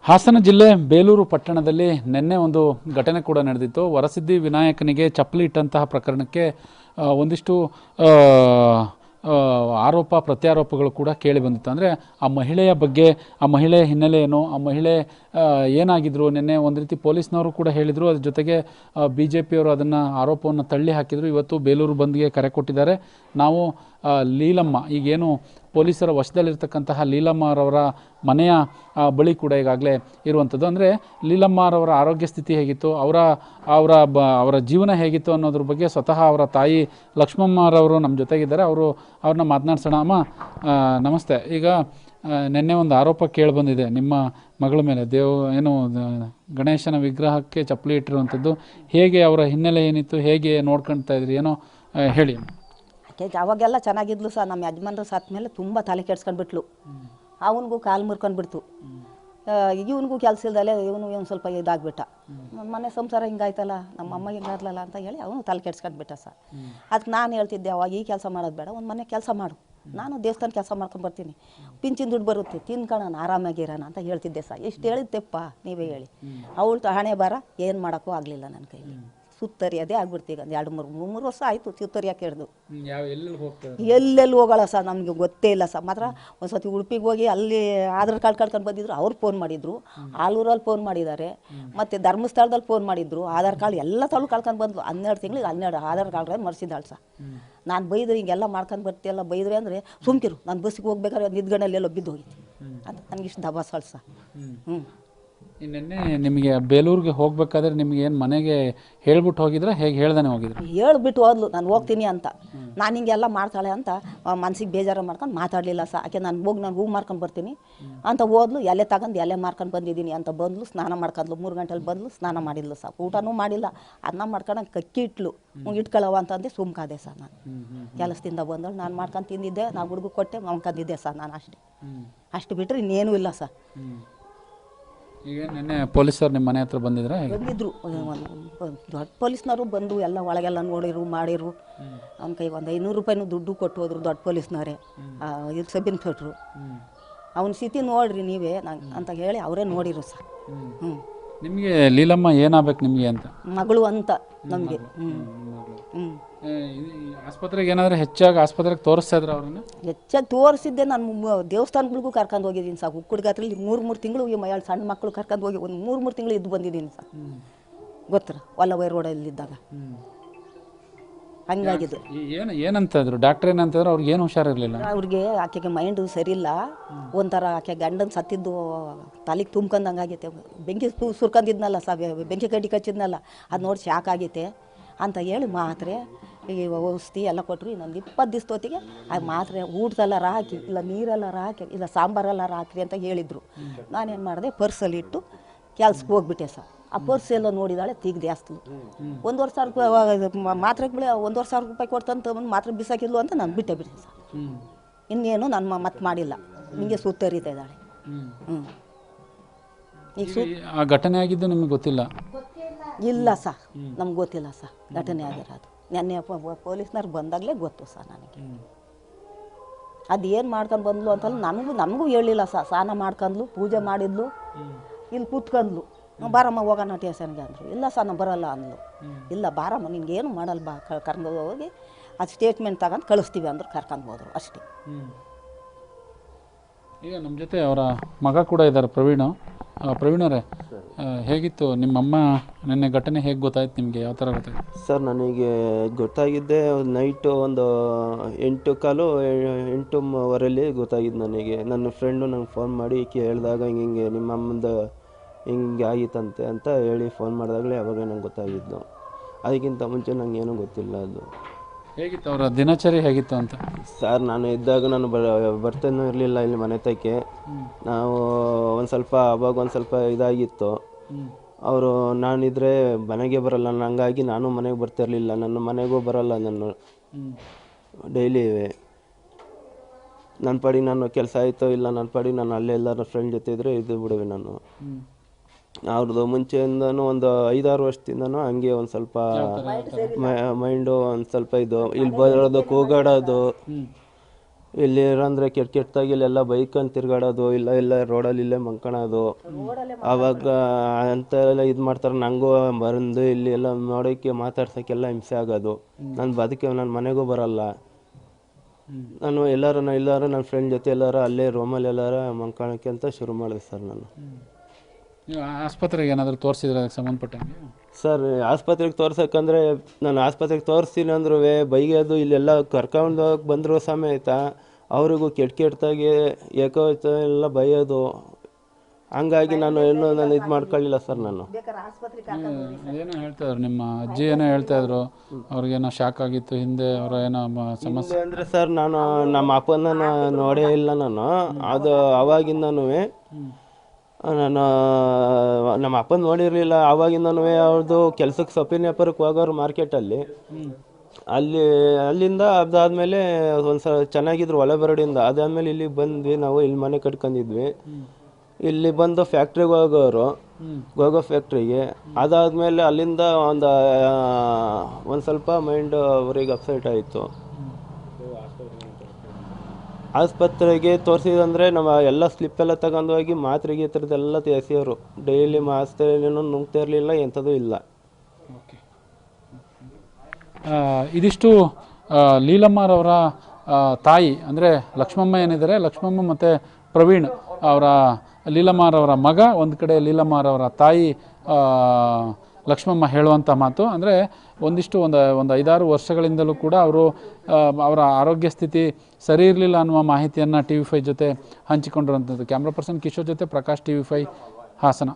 ಹಾಸನ ಜಿಲ್ಲೆ ಬೇಲೂರು ಪಟ್ಟಣದಲ್ಲಿ ನಿನ್ನೆ ಒಂದು ಘಟನೆ ಕೂಡ ನಡೆದಿತ್ತು. ವರಸಿದ್ಧಿ ವಿನಾಯಕನಿಗೆ ಚಪ್ಪಲಿ ಇಟ್ಟಂತಹ ಪ್ರಕರಣಕ್ಕೆ ಒಂದಿಷ್ಟು ಆರೋಪ ಪ್ರತ್ಯಾರೋಪಗಳು ಕೂಡ ಕೇಳಿ ಬಂದಿತ್ತು. ಅಂದರೆ ಆ ಮಹಿಳೆಯ ಬಗ್ಗೆ, ಆ ಮಹಿಳೆಯ ಹಿನ್ನೆಲೆ ಏನು, ಆ ಮಹಿಳೆ ಏನಾಗಿದ್ರು, ನಿನ್ನೆ ಒಂದು ರೀತಿ ಪೊಲೀಸ್ನವರು ಕೂಡ ಹೇಳಿದರು. ಅದ್ರ ಜೊತೆಗೆ BJPಯವರು ಅದನ್ನು ಆರೋಪವನ್ನು ತಳ್ಳಿ ಹಾಕಿದರು. ಇವತ್ತು ಬೇಲೂರು ಬಂದ್ಗೆ ಕರೆ ಕೊಟ್ಟಿದ್ದಾರೆ. ನಾವು ಲೀಲಮ್ಮ, ಈಗೇನು ಪೊಲೀಸರ ವಶದಲ್ಲಿರ್ತಕ್ಕಂತಹ ಲೀಲಮ್ಮರವರ ಮನೆಯ ಬಳಿ ಕೂಡ ಈಗಾಗಲೇ ಇರುವಂಥದ್ದು. ಅಂದರೆ ಲೀಲಮ್ಮರವರ ಆರೋಗ್ಯ ಸ್ಥಿತಿ ಹೇಗಿತ್ತು, ಅವರ ಜೀವನ ಹೇಗಿತ್ತು ಅನ್ನೋದ್ರ ಬಗ್ಗೆ ಸ್ವತಃ ಅವರ ತಾಯಿ ಲಕ್ಷ್ಮಮ್ಮರವರು ನಮ್ಮ ಜೊತೆಗಿದ್ದಾರೆ. ಅವ್ರನ್ನ ಮಾತನಾಡ್ಸೋಣ. ಅಮ್ಮ ನಮಸ್ತೆ. ಈಗ ನಿನ್ನೆ ಒಂದು ಆರೋಪ ಕೇಳಿ ಬಂದಿದೆ ನಿಮ್ಮ ಮಗಳ ಮೇಲೆ, ಏನು ಗಣೇಶನ ವಿಗ್ರಹಕ್ಕೆ ಚಪ್ಪಲಿ ಇಟ್ಟಿರುವಂಥದ್ದು. ಹೇಗೆ, ಅವರ ಹಿನ್ನೆಲೆ ಏನಿತ್ತು, ಹೇಗೆ ನೋಡ್ಕೊಳ್ತಾ ಇದ್ರಿ, ಏನೋ ಹೇಳಿ. ಅವಾಗೆಲ್ಲ ಚೆನ್ನಾಗಿದ್ಲು ಸಹ. ನಮ್ಮ ಯಜಮಾನ್ರು ಸತ್ತ ಮೇಲೆ ತುಂಬ ತಲೆ ಕೆಡ್ಸ್ಕೊಂಡ್ಬಿಟ್ಲು. ಅವನಿಗೂ ಕಾಲು ಮುರ್ಕೊಂಡ್ಬಿಡ್ತು. ಇವನಿಗೂ ಕೆಲಸ ಇಲ್ದಲೆ ಇವನು ಸ್ವಲ್ಪ ಇದಾಗ್ಬಿಟ್ಟ. ಮನೆ ಸಂಸಾರ ಹಿಂಗಾಯ್ತಲ್ಲ, ನಮ್ಮ ಅಮ್ಮ ಹಿಂಗಾದ್ಲಲ್ಲ ಅಂತ ಹೇಳಿ ಅವನು ತಲೆ ಕೆಡ್ಸ್ಕೊಂಡ್ಬಿಟ್ಟ ಸರ್. ಅದಕ್ಕೆ ನಾನು ಹೇಳ್ತಿದ್ದೆ, ಅವಾಗ ಈ ಕೆಲಸ ಮಾಡೋದು ಬೇಡ, ಒಂದು ಮನೆ ಕೆಲಸ ಮಾಡು, ನಾನು ದೇವಸ್ಥಾನ ಕೆಲಸ ಮಾಡ್ಕೊಂಡ್ಬರ್ತೀನಿ, ಪಿಂಚಿನ ದುಡ್ಡು ಬರುತ್ತೆ, ತಿನ್ಕೊಳ್ಳೋಣ, ಆರಾಮಾಗಿರೋಣ ಅಂತ ಹೇಳ್ತಿದ್ದೆ ಸರ್. ಎಷ್ಟು ಹೇಳಿದ್ದೆಪ್ಪ, ನೀವೇ ಹೇಳಿ. ಅವಳು ಹಣೆ ಬರ ಏನು ಮಾಡೋಕ್ಕೂ ಆಗಲಿಲ್ಲ ನನ್ನ ಕೈಲಿ. ಸುತ್ತರಿಯೋದೇ ಆಗ್ಬಿಡ್ತು. ಈಗ ಒಂದು 2-3 ವರ್ಷ ಆಯಿತು ಸುತ್ತರಿಯೋಕೆ ಹಿಡ್ದು. ಎಲ್ಲೆಲ್ಲಿ ಹೋಗೋಲ್ಲ ಸರ್, ನಮಗೆ ಗೊತ್ತೇ ಇಲ್ಲ ಸರ್. ಮಾತ್ರ ಒಂದು ಸತಿ ಉಡುಪಿಗೆ ಹೋಗಿ ಅಲ್ಲಿ ಆಧಾರ್ ಕಾರ್ಡ್ ಕಳ್ಕೊಂಡು ಬಂದಿದ್ರು, ಅವ್ರು ಫೋನ್ ಮಾಡಿದ್ರು. ಆಲೂರಲ್ಲಿ ಫೋನ್ ಮಾಡಿದ್ದಾರೆ, ಮತ್ತು ಧರ್ಮಸ್ಥಳದಲ್ಲಿ ಫೋನ್ ಮಾಡಿದ್ರು. ಆಧಾರ್ ಕಾರ್ಡ್ ಎಲ್ಲ ತಳು ಕಳ್ಕೊಂಡು ಬಂದ್ಲು. 12 ತಿಂಗಳಿಗೆ 12 ಆಧಾರ್ ಕಾರ್ಡ್ ಮರ್ಸಿದ್ದಾಳೆ ಸರ್. ನಾನು ಬೈದ್ರೆ ಹಿಂಗೆಲ್ಲ ಮಾಡ್ಕೊಂಡು ಬರ್ತೀಯಲ್ಲ, ಬೈದ್ರೆ ಅಂದರೆ ಸುಮ್ಕಿರು, ನಾನು ಬಸ್ಸಿಗೆ ಹೋಗ್ಬೇಕಾದ್ರೆ ನಿದ್ಗಣಲ್ಲೆಲ್ಲೋ ಬಿದ್ದು ಹೋಗಿತ್ತು ಅಂತ ನನಗಿಷ್ಟು ದಬಾಸಳು ಸರ್. ನಿನ್ನೆ ನಿಮಗೆ ಬೇಲೂರಿಗೆ ಹೋಗ್ಬೇಕಾದ್ರೆ ನಿಮ್ಗೆ ಏನು ಮನೆಗೆ ಹೇಳ್ಬಿಟ್ಟು ಹೋಗಿದ್ರೆ, ಹೇಗೆ ಹೇಳ್ದಾನೆ ಹೋಗಿದ್ರು? ಹೇಳ್ಬಿಟ್ಟು ಹೋದ್ಲು ನಾನು ಹೋಗ್ತೀನಿ ಅಂತ. ನಾನು ಹಿಂಗೆಲ್ಲ ಮಾಡ್ತಾಳೆ ಅಂತ ಮನ್ಸಿಗೆ ಬೇಜಾರು ಮಾಡ್ಕೊಂಡು ಮಾತಾಡಲಿಲ್ಲ ಸರ್. ಆಕೆ ನಾನು ಹೂ ಮಾರ್ಕೊಂಡು ಬರ್ತೀನಿ ಅಂತ ಹೋದ್ಲು. ಎಲೆ ತಗೊಂಡು ಎಲೆ ಮಾರ್ಕೊಂಡು ಬಂದಿದ್ದೀನಿ ಅಂತ ಬಂದ್ಲು. ಸ್ನಾನ ಮಾಡ್ಕೊಂಡ್ಲು, 3 ಗಂಟೆಲಿ ಬಂದ್ಲು, ಸ್ನಾನ ಮಾಡಿದ್ಲು ಸರ್. ಊಟನೂ ಮಾಡಿಲ್ಲ, ಅನ್ನ ಮಾಡ್ಕೊಂಡು ಕಕ್ಕಿ ಇಟ್ಲು. ಇಟ್ಕೊಳ್ಳವ ಅಂತಂದೆ ಸುಮ್ಕಾದೆ ಸರ್. ನಾನು ಕೆಲಸದಿಂದ ಬಂದಳು, ನಾನು ಮಾಡ್ಕೊಂಡು ತಿಂದಿದ್ದೆ, ನಾವು ಹುಡುಗ ಕೊಟ್ಟೆ ಮಾಡ್ಕೊಂಡಿದ್ದೆ ಸರ್. ನಾನು ಅಷ್ಟು ಬಿಟ್ಟರೆ ಇನ್ನೇನೂ ಇಲ್ಲ ಸರ್. ಈಗ ನಿನ್ನೆ ಪೊಲೀಸರು ನಿಮ್ಮ ಮನೆ ಹತ್ರ ಬಂದಿದ್ರು. ದೊಡ್ಡ ಪೊಲೀಸ್ನವರು ಬಂದು ಎಲ್ಲ ಒಳಗೆಲ್ಲ ನೋಡಿರು, ಮಾಡಿರು. ಅವ್ನ ಕೈ ಒಂದು 500 ರೂಪಾಯಿನೂ ದುಡ್ಡು ಕೊಟ್ಟು ಹೋದ್ರು ದೊಡ್ಡ ಪೊಲೀಸ್ನವರೇ. ಇದು ಸಬ್ ಇನ್ಸ್ಪೆಕ್ಟ್ರು. ಅವನ ಸ್ಥಿತಿ ನೋಡ್ರಿ ನೀವೇ ಅಂತ ಹೇಳಿ ಅವರೇ ನೋಡಿರು ಸರ್. ನಿಮಗೆ ಲೀಲಮ್ಮ ಏನಾಗಬೇಕು ನಿಮಗೆ ಅಂತ? ಮಗಳು ಅಂತ ನಮಗೆ. ಆಸ್ಪತ್ರೆಗೆ ಏನಾದರೂ ಹೆಚ್ಚಾಗಿ ಆಸ್ಪತ್ರೆಗೆ ತೋರಿಸ್ತಾ ಇದ್ರೆ ಅವ್ರನ್ನ? ಹೆಚ್ಚಾಗಿ ತೋರಿಸಿದ್ದೆ. ನಾನು ದೇವಸ್ಥಾನಗಳಿಗೂ ಕರ್ಕೊಂಡು ಹೋಗಿದ್ದೀನಿ ಸರ್. ಉಕ್ಕುಡ್ಗಾತ್ರಲ್ಲಿ 3 ತಿಂಗಳು ಎರಡು ಸಣ್ಣ ಮಕ್ಕಳು ಕರ್ಕೊಂಡು ಹೋಗಿ ಒಂದು 3 ತಿಂಗಳು ಇದ್ದು ಬಂದಿದ್ದೀನಿ ಸರ್. ಗೊತ್ತರ ವಲ್ಲವೈ ರೋಡಲ್ಲಿದ್ದಾಗ ಹಂಗಾಗಿದೆ. ಏನಂತ ಇದ್ರು ಡಾಕ್ಟರ್? ಏನಂತಂದ್ರೆ ಅವ್ರಿಗೆ ಏನು ಹುಷಾರಿರಲಿಲ್ಲ. ಅವ್ರಿಗೆ ಆಕೆಗೆ ಮೈಂಡು ಸರಿಯಿಲ್ಲ. ಒಂಥರ ಆಕೆ ಗಂಡನ ಸತ್ತಿದ್ದು ತಲೆಗೆ ತುಂಬ್ಕೊಂಡಂಗಾಗೈತೆ. ಬೆಂಕಿ ಸುರ್ಕೊಂಡಿದ್ನಲ್ಲ ಸರ್, ಬೆಂಕಿ ಕಡ್ಡಿ ಕಚ್ಚಿದ್ನಲ್ಲ, ಅದು ನೋಡಿ ಶಾಕ್ ಆಗೈತೆ ಅಂತ ಹೇಳಿ ಮಾತ್ರೆ ಈ ಔಷಧಿ ಎಲ್ಲ ಕೊಟ್ಟರು. ಇನ್ನೊಂದು 20 ದಿವಸದೊತ್ತಿಗೆ ಆ ಮಾತ್ರೆ ಊಟದೆಲ್ಲಾರ ಹಾಕಿ, ಇಲ್ಲ ನೀರೆಲ್ಲಾರ ಹಾಕಿ, ಇಲ್ಲ ಸಾಂಬಾರೆಲ್ಲಾರ ಹಾಕ್ರಿ ಅಂತ ಹೇಳಿದರು. ನಾನೇನು ಮಾಡಿದೆ, ಪರ್ಸಲ್ಲಿ ಇಟ್ಟು ಕೆಲ್ಸಕ್ಕೆ ಹೋಗ್ಬಿಟ್ಟೆ ಸರ್. ಆ ಪರ್ಸ್ ಎಲ್ಲ ನೋಡಿದಾಳೆ, ತೆಗ್ದು ಜಾಸ್ತಿ 1,500 ಮಾತ್ರೆಗಳು 1,500 ರೂಪಾಯಿ ಕೊಡ್ತಂತ ಒಂದು ಮಾತ್ರೆ ಬಿಸಾಕಿದ್ಲು ಅಂತ ನಾನು ಬಿಟ್ಟೆ ಸರ್. ಇನ್ನೇನು ನಾನು ಮತ್ತೆ ಮಾಡಿಲ್ಲ. ನಿಮಗೆ ಸುತ್ತರಿತಾ ಇದ್ದಾಳೆ. ಆ ಘಟನೆ ಆಗಿದ್ದು ನಿಮಗೆ ಗೊತ್ತಿಲ್ಲ? ಇಲ್ಲ ಸರ್, ನಮ್ಗೆ ಗೊತ್ತಿಲ್ಲ ಸರ್ ಘಟನೆ ಆಗಿರೋದು. ನೆನ್ನೆ ಪೊಲೀಸ್ನವ್ರು ಬಂದಾಗಲೇ ಗೊತ್ತು ಸರ್ ನನಗೆ. ಅದು ಏನು ಮಾಡ್ಕೊಂಡು ಬಂದ್ಲು ಅಂತಲ್ಲ ನಮಗೂ ಹೇಳಿಲ್ಲ ಸರ್. ಸ್ನಾನ ಮಾಡ್ಕೊಂಡ್ಲು, ಪೂಜೆ ಮಾಡಿದ್ಲು, ಇಲ್ಲಿ ಕೂತ್ಕೊಂಡ್ಲು. ಬಾರಮ್ಮ ಹೋಗೋಣ ಟೇಷನ್ಗೆ ಅಂದರು. ಇಲ್ಲ ಸರ್ ನಾನು ಬರೋಲ್ಲ ಅಂದ್ಲು. ಇಲ್ಲ ಬಾರಮ್ಮ, ನಿನ್ಗೇನು ಮಾಡಲ್ಲ, ಬಾ ಕರ್ಕೊಂಡು ಹೋಗಿ ಅದು ಸ್ಟೇಟ್ಮೆಂಟ್ ತಗೊಂಡು ಕಳಿಸ್ತೀವಿ ಅಂದರು. ಕರ್ಕೊಂಡು ಹೋದರು ಅಷ್ಟೇ. ಈಗ ನಮ್ಮ ಜೊತೆ ಅವರ ಮಗ ಕೂಡ ಇದ್ದಾರೆ, ಪ್ರವೀಣರೇ. ಹೇಗಿತ್ತು ನಿಮ್ಮಮ್ಮ ನಿನ್ನೆ ಘಟನೆ? ಹೇಗೆ ಗೊತ್ತಾಯ್ತು ನಿಮಗೆ? ಯಾವ ಥರ ಗೊತ್ತಾಯ್ತು? ಸರ್, ನನಗೆ ಗೊತ್ತಾಗಿದ್ದೆ ನೈಟು ಒಂದು 8:15 ಗೊತ್ತಾಗಿದ್ದು ನನಗೆ. ನನ್ನ ಫ್ರೆಂಡು ನಂಗೆ ಫೋನ್ ಮಾಡಿ ಹೇಳಿದಾಗ ಹಿಂಗೆ ನಿಮ್ಮ ಅಮ್ಮಂದು ಹಿಂಗೆ ಆಗಿತ್ತಂತೆ ಅಂತ ಹೇಳಿ ಫೋನ್ ಮಾಡಿದಾಗಲೇ ಅವಾಗ ನಂಗೆ ಗೊತ್ತಾಗಿದ್ದು. ಅದಕ್ಕಿಂತ ಮುಂಚೆ ನಂಗೆ ಏನೂ ಗೊತ್ತಿಲ್ಲ. ಅದು ಹೇಗಿತ್ತು ಅವರ ದಿನಚರಿ ಹೇಗಿತ್ತು ಅಂತ? ಸರ್, ನಾನು ಇದ್ದಾಗ ನಾನು ಬರ್ತಾನೂ ಇರಲಿಲ್ಲ ಇಲ್ಲಿ ಮನೆ ತಕ್ಕೆ. ನಾವು ಒಂದು ಸ್ವಲ್ಪ ಇದಾಗಿತ್ತು. ಅವರು ನಾನಿದ್ರೆ ಮನೆಗೆ ಬರಲ್ಲ, ಹಂಗಾಗಿ ನಾನು ಮನೆಗೆ ಬರ್ತಿರ್ಲಿಲ್ಲ. ನನ್ನ ಮನೆಗೂ ಬರಲ್ಲ ನಾನು ಡೈಲಿ. ನನ್ನ ಪಾಡಿಗೆ ನಾನು ಕೆಲಸ ಆಯಿತೋ ಇಲ್ಲ, ನನ್ನ ಪಾಡಿಗೆ ನಾನು ಅಲ್ಲೇ ಎಲ್ಲರ ಫ್ರೆಂಡ್ ಜೊತೆ ಇದ್ದರೆ ಇದು ಬಿಡುವೆ ನಾನು. ಅವ್ರದ್ದು ಮುಂಚೆಯಿಂದನೂ ಒಂದು 5-6 ವರ್ಷದಿಂದನೂ ಹಂಗೆ ಒಂದು ಸ್ವಲ್ಪ ಮೈಂಡು ಒಂದು ಸ್ವಲ್ಪ ಇದು ಇಲ್ಲಿ ಬರೋದು, ಕೂಗಾಡೋದು, ಇಲ್ಲಿ ಅಂದರೆ ಕೆಟ್ಟದಾಗಿ ಇಲ್ಲೆಲ್ಲ ಬೈಕನ್ನು ತಿರ್ಗಾಡೋದು ಇಲ್ಲ ರೋಡಲ್ಲಿ ಇಲ್ಲೇ ಮಂಕಣೋದು. ಆವಾಗ ಅಂತೆಲ್ಲ ಇದು ಮಾಡ್ತಾರೆ. ನನಗೂ ಬಂದು ಇಲ್ಲಿ ಎಲ್ಲ ನೋಡೋಕ್ಕೆ ಮಾತಾಡ್ಸೋಕ್ಕೆಲ್ಲ ಹಿಂಸೆ ಆಗೋದು. ನಾನು ನನ್ನ ಮನೆಗೂ ಬರಲ್ಲ. ನಾನು ಎಲ್ಲರೂ ನನ್ನ ಫ್ರೆಂಡ್ ಜೊತೆ ಅಲ್ಲೇ ರೂಮಲ್ಲಿ ಮಂಕಣಕ್ಕೆ ಅಂತ ಶುರು ಮಾಡಿದೆ ಸರ್ ನಾನು. ನೀವು ಆಸ್ಪತ್ರೆಗೆ ಏನಾದರೂ ತೋರಿಸಿದ್ರೆ ಅದಕ್ಕೆ ಸಂಬಂಧಪಟ್ಟಂಗೆ? ಸರ್ ಆಸ್ಪತ್ರೆಗೆ ತೋರ್ಸೋಕ್ಕಂದ್ರೆ ನಾನು ಆಸ್ಪತ್ರೆಗೆ ತೋರಿಸ್ತೀನಿ ಅಂದ್ರೂ ಬೈಯೋದು, ಇಲ್ಲೆಲ್ಲ ಕರ್ಕೊಂಡು ಹೋಗಿ ಬಂದರೂ ಸಮೇತ ಅವ್ರಿಗೂ ಕೆಟ್ಟದಾಗಿ ಎಲ್ಲ ಬೈಯೋದು. ಹಂಗಾಗಿ ನಾನು ಇದು ಮಾಡ್ಕೊಳ್ಳಿಲ್ಲ ಸರ್ ನಾನು. ಏನೋ ಹೇಳ್ತಾ ಇದ್ರು, ನಿಮ್ಮ ಅಜ್ಜಿ ಏನೋ ಹೇಳ್ತಾ ಇದ್ರು, ಅವ್ರಿಗೇನೋ ಶಾಕ್ ಆಗಿತ್ತು ಹಿಂದೆ, ಅವರ ಏನೋ ಸಮಸ್ಯೆ ಅಂದರೆ ಸರ್ ನಾನು ನಮ್ಮ ಅಪ್ಪನ ನೋಡೇ ಇಲ್ಲ ನಾನು. ಅದು ಅವಾಗಿಂದನೂ ನಾನು ನಮ್ಮ ಅಪ್ಪನ ನೋಡಿರಲಿಲ್ಲ. ಆವಾಗಿಂದನೂ ಅವ್ರದ್ದು ಕೆಲಸಕ್ಕೆ ಸೊಪ್ಪಿನ ವ್ಯಾಪಾರಕ್ಕೆ ಹೋಗೋರು ಮಾರ್ಕೆಟಲ್ಲಿ. ಅಲ್ಲಿಂದ ಅದಾದಮೇಲೆ ಒಂದು ಚೆನ್ನಾಗಿದ್ರು ಹೊಲಬರಡಿಂದ. ಅದಾದಮೇಲೆ ಇಲ್ಲಿಗೆ ಬಂದ್ವಿ ನಾವು. ಇಲ್ಲಿ ಮನೆ ಕಟ್ಕೊಂಡಿದ್ವಿ. ಇಲ್ಲಿ ಬಂದು ಫ್ಯಾಕ್ಟ್ರಿಗೆ ಹೋಗೋರು, ಗೋಗೋ ಫ್ಯಾಕ್ಟ್ರಿಗೆ. ಅದಾದಮೇಲೆ ಅಲ್ಲಿಂದ ಒಂದು ಸ್ವಲ್ಪ ಮೈಂಡ್ ಅವ್ರಿಗೆ ಅಪ್ಸೆಟ್ ಆಯಿತು. ಆಸ್ಪತ್ರೆಗೆ ತೋರಿಸಿದಂದರೆ ನಮ್ಮ ಎಲ್ಲ ಸ್ಲಿಪ್ಪೆಲ್ಲ ತಗೊಂಡು ಹೋಗಿ ಮಾತ್ರೆಗೆ ಈ ಥರದ್ದೆಲ್ಲ ತೇರಿಸಿದ್ರು. ಡೈಲಿ ಮಾತ್ರೆ ನುಂಗ್ತಾ ಇರಲಿಲ್ಲ, ಎಂಥದೂ ಇಲ್ಲ. ಇದಿಷ್ಟು ಲೀಲಮ್ಮರವರ ತಾಯಿ ಅಂದರೆ ಲಕ್ಷ್ಮಮ್ಮ ಏನಿದ್ದಾರೆ, ಲಕ್ಷ್ಮಮ್ಮ ಮತ್ತು ಪ್ರವೀಣ್ ಅವರ ಲೀಲಮ್ಮರವರ ಮಗ, ಒಂದು ಕಡೆ ಲೀಲಮ್ಮರವರ ತಾಯಿ ಲಕ್ಷ್ಮಮ್ಮ ಹೇಳುವಂಥ ಮಾತು. ಅಂದರೆ ಒಂದು 5-6 ವರ್ಷಗಳಿಂದಲೂ ಕೂಡ ಅವರ ಆರೋಗ್ಯ ಸ್ಥಿತಿ ಸರಿ ಇರಲಿಲ್ಲ ಅನ್ನುವ ಮಾಹಿತಿಯನ್ನು TV5 ಜೊತೆ ಹಂಚಿಕೊಂಡಿರುವಂಥದ್ದು. ಕ್ಯಾಮ್ರಾ ಪರ್ಸನ್ ಕಿಶೋರ್ ಜೊತೆ ಪ್ರಕಾಶ್, TV5 ಹಾಸನ.